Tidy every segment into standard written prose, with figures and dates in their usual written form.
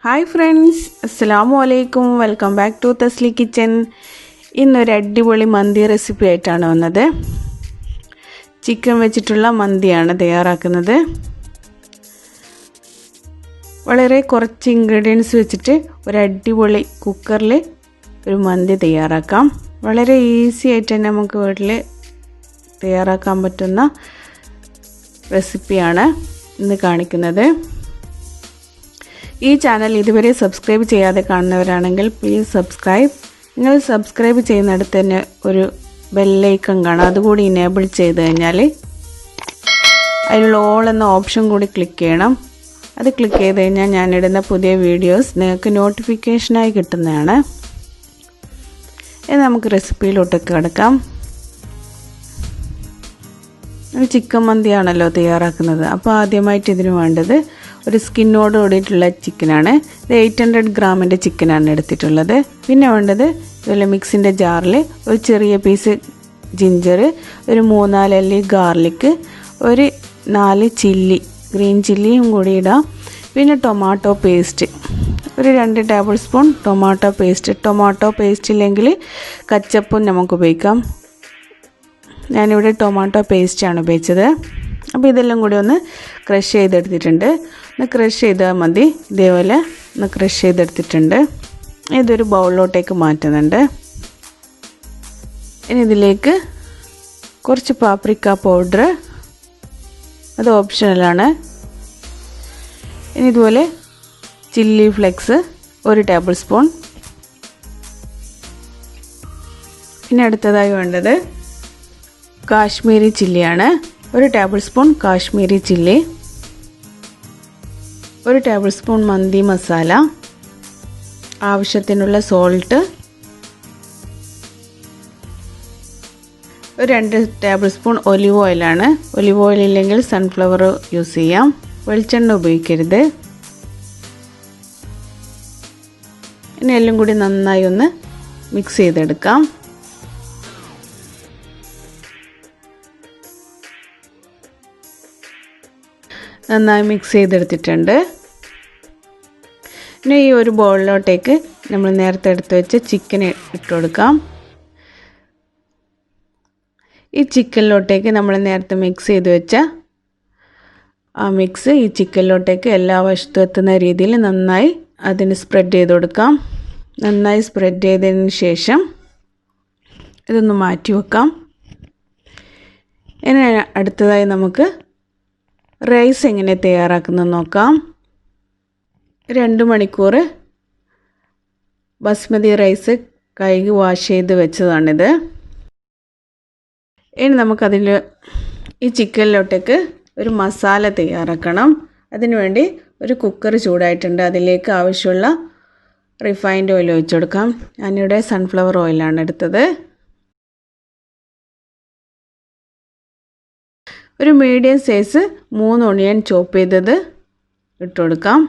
Hi friends, അസ്സലാമു അലൈക്കും. Welcome back to Tasli kitchen. ഇന്നൊരു അടിപൊളി മന്തി റെസിപ്പി ആയിട്ടാണ് വന്നത്. ചിക്കൻ വെച്ചിട്ടുള്ള മന്തിയാണ് തയ്യാറാക്കുന്നത്. വളരെ കുറച്ച് ഇൻഗ്രീഡിയൻസ് വെച്ചിട്ട് ഒരു അടിപൊളി കുക്കറിൽ ഒരു മന്തി തയ്യാറാക്കാം. വളരെ ഈസി ആയിട്ട് തന്നെ നമുക്ക് വീട്ടിൽ തയ്യാറാക്കാൻ പറ്റുന്ന റെസിപ്പിയാണ് ഇന്ന് കാണിക്കുന്നത്. ഈ ചാനൽ ഇതുവരെ സബ്സ്ക്രൈബ് ചെയ്യാതെ കാണുന്നവരാണെങ്കിൽ പ്ലീസ് സബ്സ്ക്രൈബ്. നിങ്ങൾ സബ്സ്ക്രൈബ് ചെയ്യുന്നിടത്ത് തന്നെ ഒരു ബെല്ലൈക്കൺ കാണാം, അതുകൂടി ഇനേബിൾ ചെയ്ത് കഴിഞ്ഞാൽ അതിലുള്ള ഓൾ എന്ന ഓപ്ഷൻ കൂടി ക്ലിക്ക് ചെയ്യണം. അത് ക്ലിക്ക് ചെയ്ത് കഴിഞ്ഞാൽ ഞാനിടുന്ന പുതിയ വീഡിയോസ് നിങ്ങൾക്ക് നോട്ടിഫിക്കേഷനായി കിട്ടുന്നതാണ്. ഇനി നമുക്ക് റെസിപ്പിയിലോട്ടൊക്കെ കിടക്കാം. ചിക്കൻ മന്തിയാണല്ലോ തയ്യാറാക്കുന്നത്. അപ്പോൾ ആദ്യമായിട്ട് ഇതിന് വേണ്ടത് ഒരു സ്കിന്നോട് കൂടിയിട്ടുള്ള ചിക്കനാണ്. ഇത് 800 ഗ്രാമിൻ്റെ ചിക്കനാണ് എടുത്തിട്ടുള്ളത്. പിന്നെ വേണ്ടത് ഇതുപോലെ മിക്സിൻ്റെ ജാറിൽ ഒരു ചെറിയ പീസ് ജിഞ്ചർ, ഒരു 3-4 അല്ലി ഗാർലിക്ക്, ഒരു 4 ചില്ലി, ഗ്രീൻ ചില്ലിയും കൂടി ഇടാം. പിന്നെ ടൊമാറ്റോ പേസ്റ്റ്, ഒരു 2 ടേബിൾ spoon tomato paste. Tomato paste ഇല്ലെങ്കിൽ കച്ചപ്പും നമുക്ക് ഉപയോഗിക്കാം. ഞാനിവിടെ ടൊമാറ്റോ പേസ്റ്റാണ് ഉപയോഗിച്ചത്. അപ്പോൾ ഇതെല്ലാം കൂടി ഒന്ന് ക്രഷ് ചെയ്തെടുത്തിട്ടുണ്ട്. ഒന്ന് ക്രഷ് ചെയ്താൽ മതി. ഇതേപോലെ ഒന്ന് ക്രഷ് ചെയ്തെടുത്തിട്ടുണ്ട്. ഇതൊരു ബൗളിലോട്ടേക്ക് മാറ്റുന്നുണ്ട്. ഇനി ഇതിലേക്ക് കുറച്ച് പാപ്രിക്ക പൗഡർ, അത് ഓപ്ഷണലാണ്. ഇനി ഇതുപോലെ ചില്ലി ഫ്ലെക്സ് 1 ടേബിൾ സ്പൂൺ. പിന്നെ അടുത്തതായി വേണ്ടത് കാശ്മീരി ചില്ലിയാണ്. 1 tablespoon Kashmiri chilli, 1 tablespoon mandi masala, ആവശ്യത്തിനുള്ള സോൾട്ട്, ഒരു 2 ടേബിൾ സ്പൂൺ ഒലിവ് ഓയിലാണ്. ഒലിവ് ഓയിൽ ഇല്ലെങ്കിൽ സൺഫ്ലവർ യൂസ് ചെയ്യാം. വെളിച്ചെണ്ണ ഉപയോഗിക്കരുത്. ഇനി എല്ലാം കൂടി നന്നായി ഒന്ന് മിക്സ് ചെയ്തെടുക്കാം. നന്നായി മിക്സ് ചെയ്തെടുത്തിട്ടുണ്ട്. ഇനി ഈ ഒരു ബൗളിലോട്ടേക്ക് നമ്മൾ നേരത്തെ എടുത്ത് വെച്ച ചിക്കൻ ഇട്ട് കൊടുക്കാം. ഈ ചിക്കനിലോട്ടേക്ക് നമ്മൾ നേരത്തെ മിക്സ് ചെയ്ത് വെച്ച ആ മിക്സ് ഈ ചിക്കനിലോട്ടേക്ക് എല്ലാ വശത്തും എത്തുന്ന രീതിയിൽ നന്നായി അതിന് സ്പ്രെഡ് ചെയ്ത് കൊടുക്കാം. നന്നായി സ്പ്രെഡ് ചെയ്തതിന് ശേഷം ഇതൊന്ന് മാറ്റി വെക്കാം. ഇനി അടുത്തതായി നമുക്ക് റൈസ് എങ്ങനെ തയ്യാറാക്കുന്നത് നോക്കാം. 2 മണിക്കൂർ ബസ്മതി റൈസ് കഴുകി വാഷ് ചെയ്ത് വെച്ചതാണിത്. ഇനി നമുക്കതിൽ ഈ ചിക്കനിലോട്ടേക്ക് ഒരു മസാല തയ്യാറാക്കണം. അതിനുവേണ്ടി ഒരു കുക്കർ ചൂടായിട്ടുണ്ട്. അതിലേക്ക് ആവശ്യമുള്ള റിഫൈൻഡ് ഓയിൽ ഒഴിച്ചു കൊടുക്കാം. ഞാനിവിടെ സൺഫ്ലവർ ഓയിലാണ് എടുത്തത്. ഒരു മീഡിയം സൈസ് 3 ഒണിയൻ ചോപ്പ് ചെയ്തത് ഇട്ട് കൊടുക്കാം.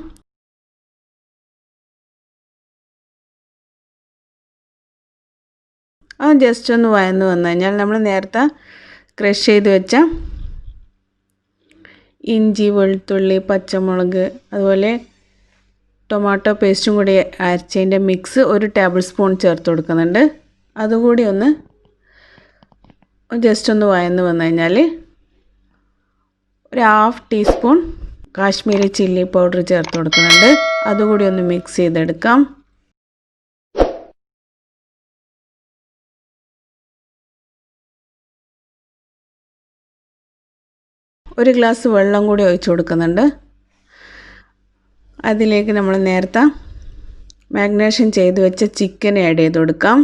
അത് ജസ്റ്റ് ഒന്ന് വഴന്ന് വന്നു കഴിഞ്ഞാൽ നമ്മൾ നേരത്തെ ക്രഷ് ചെയ്ത് വെച്ച ഇഞ്ചി, വെളുത്തുള്ളി, പച്ചമുളക്, അതുപോലെ ടൊമാറ്റോ പേസ്റ്റും കൂടി അരച്ചതിൻ്റെ മിക്സ് 1 ടേബിൾ സ്പൂൺ ചേർത്ത് കൊടുക്കുന്നുണ്ട്. അതുകൂടി ഒന്ന് ജസ്റ്റ് ഒന്ന് വഴന്ന് വന്നു കഴിഞ്ഞാൽ ഒരു 1/2 ടീസ്പൂൺ കാശ്മീരി ചില്ലി പൗഡർ ചേർത്ത് കൊടുക്കുന്നുണ്ട്. അതുകൂടി ഒന്ന് മിക്സ് ചെയ്തെടുക്കാം. ഒരു ഗ്ലാസ് വെള്ളം കൂടി ഒഴിച്ചു കൊടുക്കുന്നുണ്ട്. അതിലേക്ക് നമ്മൾ നേരത്തെ മാഗ്നേഷൻ ചെയ്ത് വെച്ച ചിക്കൻ ആഡ് ചെയ്ത് കൊടുക്കാം.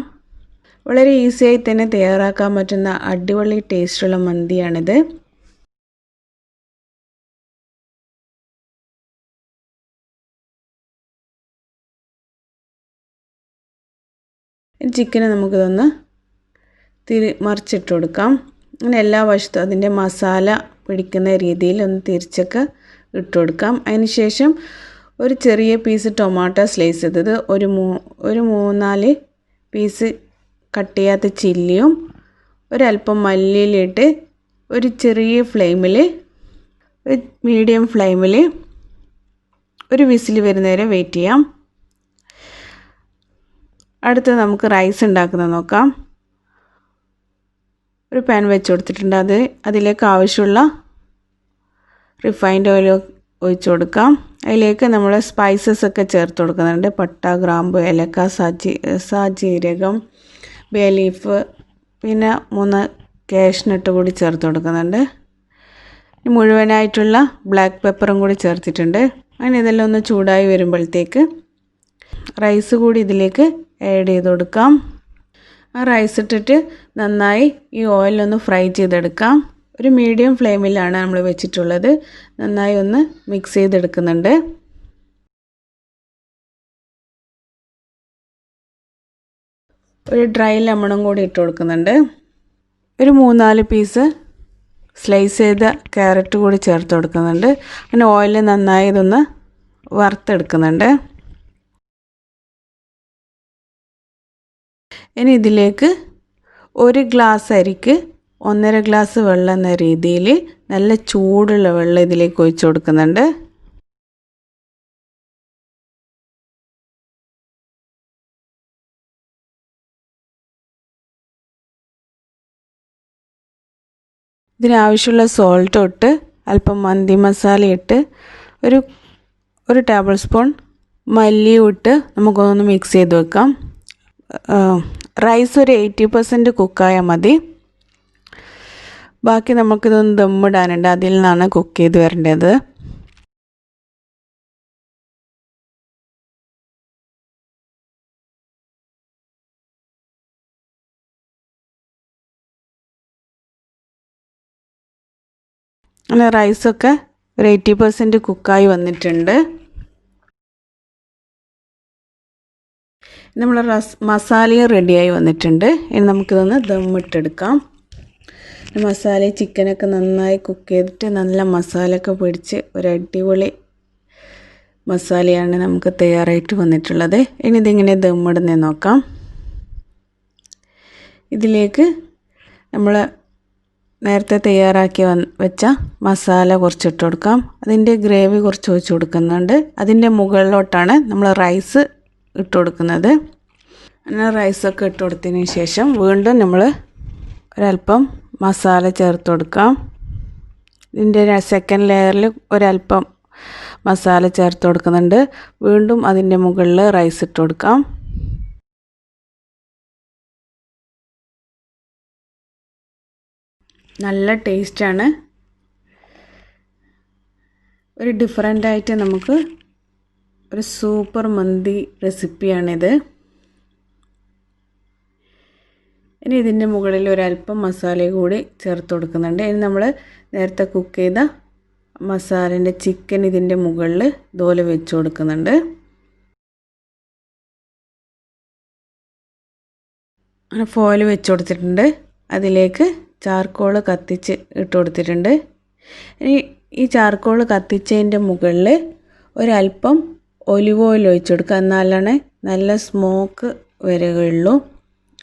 വളരെ ഈസിയായി തന്നെ തയ്യാറാക്കാൻ പറ്റുന്ന അടിപൊളി ടേസ്റ്റുള്ള മന്തിയാണിത്. ചിക്കനെ നമുക്കിതൊന്ന് മറിച്ചിട്ട് കൊടുക്കാം. അങ്ങനെ എല്ലാ വശത്തും അതിൻ്റെ മസാല പിടിക്കുന്ന രീതിയിൽ ഒന്ന് തിരിച്ചൊക്കെ ഇട്ട് കൊടുക്കാം. അതിനുശേഷം ഒരു ചെറിയ പീസ് ടൊമാറ്റോ സ്ലൈസ് ചെയ്തത്, ഒരു 3-4 പീസ് കട്ട് ചെയ്യാത്ത ചില്ലിയും, ഒരല്പം മല്ലിയിലിട്ട് ഒരു ചെറിയ ഫ്ലെയിമിൽ, ഒരു മീഡിയം ഫ്ലെയിമിൽ ഒരു വിസിൽ വരുന്നവരെ വെയിറ്റ് ചെയ്യാം. അടുത്ത് നമുക്ക് റൈസ് ഉണ്ടാക്കുന്നത് നോക്കാം. ഒരു പാൻ വെച്ച് കൊടുത്തിട്ടുണ്ട്. അതിലേക്ക് ആവശ്യമുള്ള റിഫൈൻഡ് ഓയിൽ ഒഴിച്ച് കൊടുക്കാം. അതിലേക്ക് നമ്മൾ സ്പൈസസ് ഒക്കെ ചേർത്ത് കൊടുക്കുന്നുണ്ട്. പട്ട, ഗ്രാമ്പു, ഏലക്ക, സാജീരകം, ബേ ലീഫ്, പിന്നെ 3 കാഷ്നട്ട് കൂടി ചേർത്ത് കൊടുക്കുന്നുണ്ട്. മുഴുവനായിട്ടുള്ള ബ്ലാക്ക് പെപ്പറും കൂടി ചേർത്തിട്ടുണ്ട്. അങ്ങനെ ഇതെല്ലാം ഒന്ന് ചൂടായി വരുമ്പോഴത്തേക്ക് റൈസ് കൂടി ഇതിലേക്ക് ആഡ് ചെയ്ത് കൊടുക്കാം. ആ റൈസ് ഇട്ടിട്ട് നന്നായി ഈ ഓയിലൊന്ന് ഫ്രൈ ചെയ്തെടുക്കാം. ഒരു മീഡിയം ഫ്ലെയിമിലാണ് നമ്മൾ വെച്ചിട്ടുള്ളത്. നന്നായി ഒന്ന് മിക്സ് ചെയ്തെടുക്കുന്നുണ്ട്. ഒരു ഡ്രൈ ലെമണും കൂടി ഇട്ട് കൊടുക്കുന്നുണ്ട്. ഒരു 3-4 പീസ് സ്ലൈസ് ചെയ്ത ക്യാരറ്റ് കൂടി ചേർത്ത് കൊടുക്കുന്നുണ്ട്. അങ്ങനെ ഓയിൽ നന്നായി ഇതൊന്ന് വറുത്തെടുക്കുന്നുണ്ട്. ഇനി ഇതിലേക്ക് 1 ഗ്ലാസ് അരിക്ക് 1.5 ഗ്ലാസ് വെള്ളം എന്ന രീതിയിൽ നല്ല ചൂടുള്ള വെള്ളം ഇതിലേക്ക് ഒഴിച്ചു കൊടുക്കുന്നുണ്ട്. ഇതിനാവശ്യമുള്ള സോൾട്ട് ഇട്ട് അല്പം മന്തി മസാല ഇട്ട് ഒരു ടേബിൾ സ്പൂൺ മല്ലിയും ഇട്ട് നമുക്കൊന്ന് മിക്സ് ചെയ്ത് വെക്കാം. റൈസ് ഒരു 80% കുക്കായാൽ മതി. ബാക്കി നമുക്കിതൊന്ന് ദമ്മിടാനുണ്ട്. അതിൽ നിന്നാണ് കുക്ക് ചെയ്ത് വരേണ്ടത്. അങ്ങനെ റൈസൊക്കെ ഒരു 80% കുക്കായി വന്നിട്ടുണ്ട്. നമ്മൾ മസാലയും റെഡിയായി വന്നിട്ടുണ്ട്. ഇനി നമുക്കിതൊന്ന് ദമ്മിട്ടെടുക്കാം. മസാല ചിക്കനൊക്കെ നന്നായി കുക്ക് ചെയ്തിട്ട് നല്ല മസാലയൊക്കെ പിടിച്ച് ഒരു അടിപൊളി മസാലയാണ് നമുക്ക് തയ്യാറായിട്ട് വന്നിട്ടുള്ളത്. ഇനി ഇതിങ്ങനെ ദമ്മിടുന്നത് നോക്കാം. ഇതിലേക്ക് നമ്മൾ നേരത്തെ തയ്യാറാക്കി വെച്ച മസാല കുറച്ചിട്ട് കൊടുക്കാം. അതിൻ്റെ ഗ്രേവി കുറച്ച് ഒഴിച്ച് കൊടുക്കുന്നുണ്ട്. അതിൻ്റെ മുകളിലോട്ടാണ് നമ്മൾ റൈസ് ഇട്ട് കൊടുക്കുന്നത്. അങ്ങനെ റൈസൊക്കെ ഇട്ട് കൊടുത്തതിന് ശേഷം വീണ്ടും നമ്മൾ ഒരല്പം മസാല ചേർത്ത് കൊടുക്കാം. ഇതിൻ്റെ സെക്കൻഡ് ലെയറിൽ ഒരല്പം മസാല ചേർത്ത് കൊടുക്കുന്നുണ്ട്. വീണ്ടും അതിൻ്റെ മുകളിൽ റൈസ് ഇട്ട് കൊടുക്കാം. നല്ല ടേസ്റ്റാണ്. ഒരു ഡിഫറൻ്റായിട്ട് നമുക്ക് ഒരു സൂപ്പർ മന്തി റെസിപ്പിയാണിത്. ഇനി ഇതിൻ്റെ മുകളിൽ ഒരല്പം മസാല കൂടി ചേർത്ത് കൊടുക്കുന്നുണ്ട്. ഇനി നമ്മൾ നേരത്തെ കുക്ക് ചെയ്ത മസാലേൻ്റെ ചിക്കൻ ഇതിൻ്റെ മുകളിൽ ഇതുപോലെ വെച്ച് കൊടുക്കുന്നുണ്ട്. അങ്ങനെ ഫോയിൽ വെച്ച് കൊടുത്തിട്ടുണ്ട്. അതിലേക്ക് ചാർക്കോൾ കത്തിച്ച് ഇട്ട് കൊടുത്തിട്ടുണ്ട്. ഇനി ഈ ചാർക്കോൾ കത്തിച്ചതിൻ്റെ മുകളിൽ ഒരല്പം ഒലിവ് ഓയിൽ ഒഴിച്ച് കൊടുക്കുക. എന്നാലാണ് നല്ല സ്മോക്ക് വരികയുള്ളൂ.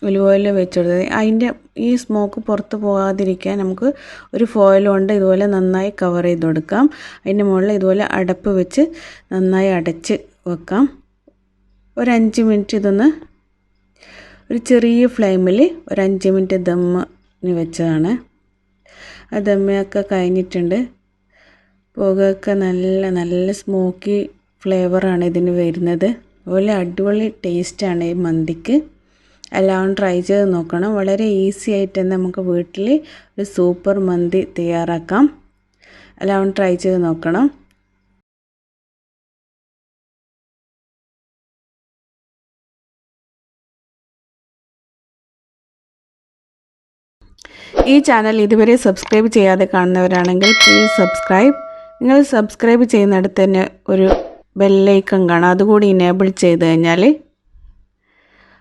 ഒലിവ് ഓയിൽ വെച്ച് കൊടുത്തത് അതിൻ്റെ ഈ സ്മോക്ക് പുറത്ത് പോകാതിരിക്കാൻ നമുക്ക് ഒരു ഫോയിൽ കൊണ്ട് ഇതുപോലെ നന്നായി കവർ ചെയ്ത് കൊടുക്കാം. അതിൻ്റെ മുകളിൽ ഇതുപോലെ അടപ്പ് വെച്ച് നന്നായി അടച്ച് വെക്കാം. ഒരു 5 മിനിറ്റ് ഇതൊന്ന് ഒരു ചെറിയ ഫ്ലെയിമിൽ ഒരു 5 മിനിറ്റ് ദമ്മിന് വെച്ചതാണ്. ആ ദമ്മൊക്കെ കഴിഞ്ഞിട്ടുണ്ട്. പുകയൊക്കെ നല്ല സ്മോക്കി ഫ്ലേവറാണ് ഇതിന് വരുന്നത്. അതുപോലെ അടിപൊളി ടേസ്റ്റാണ് ഈ മന്തിക്ക്. എല്ലാവരും ട്രൈ ചെയ്ത് നോക്കണം. വളരെ ഈസി ആയിട്ട് തന്നെ നമുക്ക് വീട്ടിൽ ഒരു സൂപ്പർ മന്തി തയ്യാറാക്കാം. എല്ലാവരും ട്രൈ ചെയ്ത് നോക്കണം. ഈ ചാനൽ ഇതുവരെ സബ്സ്ക്രൈബ് ചെയ്യാതെ കാണുന്നവരാണെങ്കിൽ പ്ലീസ് സബ്സ്ക്രൈബ്. നിങ്ങൾ സബ്സ്ക്രൈബ് ചെയ്യുന്നിടത്ത് തന്നെ ഒരു ബെല്ലൈക്കൺ കാണാം. അതുകൂടി ഇനേബിൾ ചെയ്ത് കഴിഞ്ഞാൽ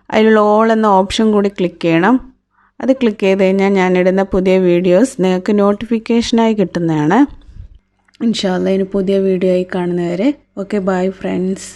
അതിലുള്ള ഓൾ എന്ന ഓപ്ഷൻ കൂടി ക്ലിക്ക് ചെയ്യണം. അത് ക്ലിക്ക് ചെയ്ത് കഴിഞ്ഞാൽ ഞാനിടുന്ന പുതിയ വീഡിയോസ് നിങ്ങൾക്ക് നോട്ടിഫിക്കേഷനായി കിട്ടുന്നതാണ്. ഇൻഷാ അല്ലാഹ് ഇനി പുതിയ വീഡിയോ ആയി കാണുന്നവരെ ഓക്കെ ബൈ ഫ്രണ്ട്സ്.